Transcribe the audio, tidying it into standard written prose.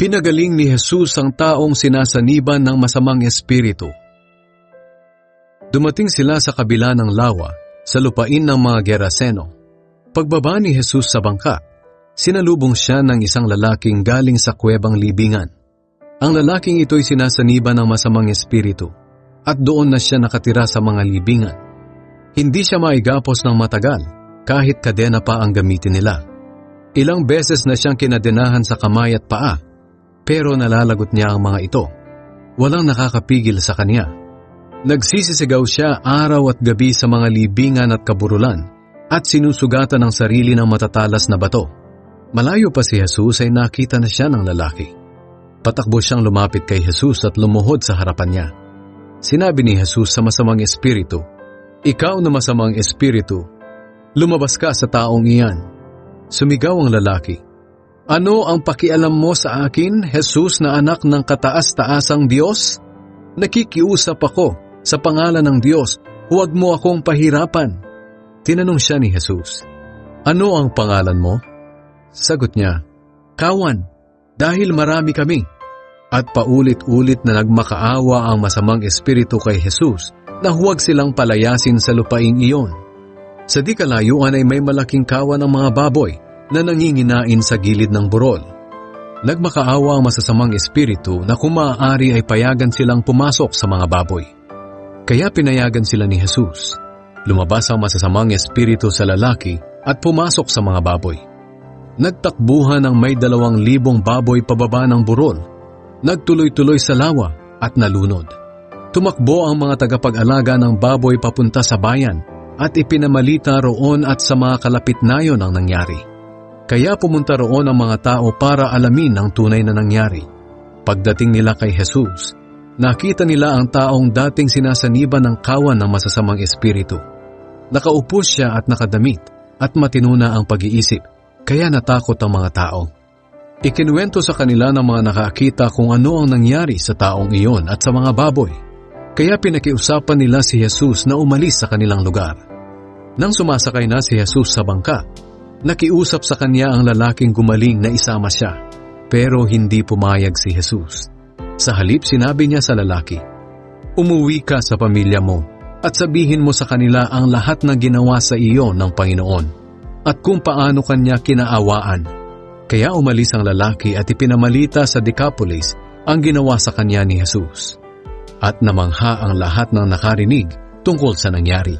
Pinagaling ni Jesus ang taong sinasaniban ng masamang espiritu. Dumating sila sa kabila ng lawa, sa lupain ng mga Geraseno. Pagbaba ni Jesus sa bangka, sinalubong siya ng isang lalaking galing sa kuwebang libingan. Ang lalaking ito'y sinasaniban ng masamang espiritu, at doon na siya nakatira sa mga libingan. Hindi siya maigapos ng matagal, kahit kadena pa ang gamitin nila. Ilang beses na siyang kinadenahan sa kamay at paa, pero nalalagot niya ang mga ito. Walang nakakapigil sa kanya. Nagsisisigaw siya araw at gabi sa mga libingan at kaburulan at sinusugatan ang sarili ng matatalas na bato. Malayo pa si Jesus ay nakita na siya ng lalaki. Patakbo siyang lumapit kay Jesus at lumuhod sa harapan niya. Sinabi ni Jesus sa masamang espiritu, "Ikaw na masamang espiritu, lumabas ka sa taong iyan." Sumigaw ang lalaki, "Ano ang pakialam mo sa akin, Jesus na anak ng kataas-taasang Diyos? Nakikiusap ako sa pangalan ng Diyos, huwag mo akong pahirapan." Tinanong siya ni Jesus, "Ano ang pangalan mo?" Sagot niya, "Kawan, dahil marami kami." At paulit-ulit na nagmakaawa ang masamang espiritu kay Jesus na huwag silang palayasin sa lupaing iyon. Sa di kalayuan ay may malaking kawan ng mga baboy na nanginginain sa gilid ng burol. Nagmakaawa ang masasamang espiritu na kung maaari ay payagan silang pumasok sa mga baboy. Kaya pinayagan sila ni Jesus. Lumabas ang masasamang espiritu sa lalaki at pumasok sa mga baboy. Nagtakbuhan ang may 2,000 baboy pababa ng burol. Nagtuloy-tuloy sa lawa at nalunod. Tumakbo ang mga tagapag-alaga ng baboy papunta sa bayan at ipinamalita roon at sa mga kalapit-nayon ang nangyari. Kaya pumunta roon ang mga tao para alamin ang tunay na nangyari. Pagdating nila kay Jesus, nakita nila ang taong dating sinasaniban ng kawan ng masasamang espiritu. Nakaupo siya at nakadamit at matino na ang pag-iisip, kaya natakot ang mga tao. Ikinuwento sa kanila ng mga nakakita kung ano ang nangyari sa taong iyon at sa mga baboy. Kaya pinakiusapan nila si Jesus na umalis sa kanilang lugar. Nang sumasakay na si Jesus sa bangka, nakiusap sa kanya ang lalaking gumaling na isama siya, pero hindi pumayag si Jesus. Sa halip sinabi niya sa lalaki, "Umuwi ka sa pamilya mo at sabihin mo sa kanila ang lahat na ginawa sa iyo ng Panginoon at kung paano kanya kinaawaan." Kaya umalis ang lalaki at ipinamalita sa Decapolis ang ginawa sa kanya ni Jesus. At namangha ang lahat ng nakarinig tungkol sa nangyari.